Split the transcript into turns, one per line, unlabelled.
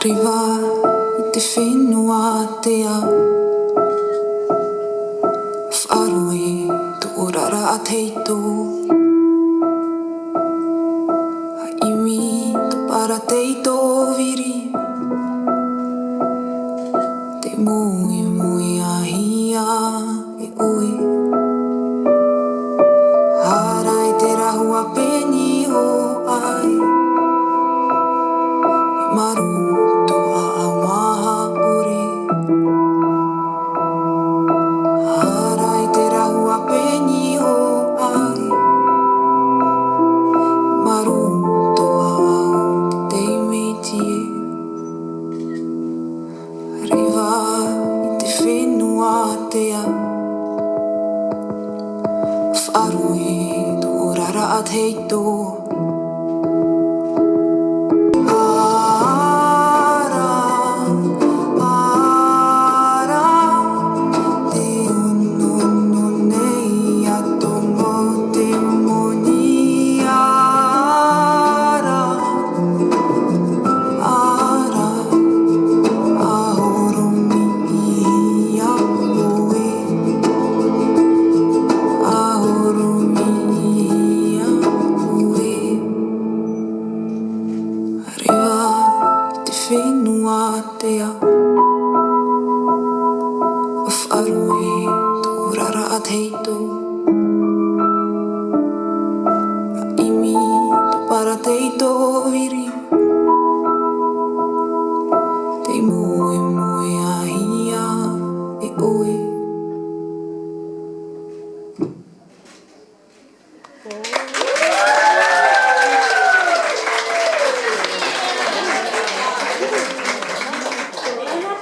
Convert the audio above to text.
Arriva I te whenua te ao Whaarui tu orara a teito Haimi tu para teito viri Te mui mui a hia e oe Harai te rahua peni ho ai E maruto a au maha ore Harai te rahua peni ho ai Maruto a au te teimitie Arriva I te whenua te ao Whaarui tu orara a teito Whenua te ao Whaarui tu orara a teito Imi tu para teito viri Te mui mui a hia e oe
오.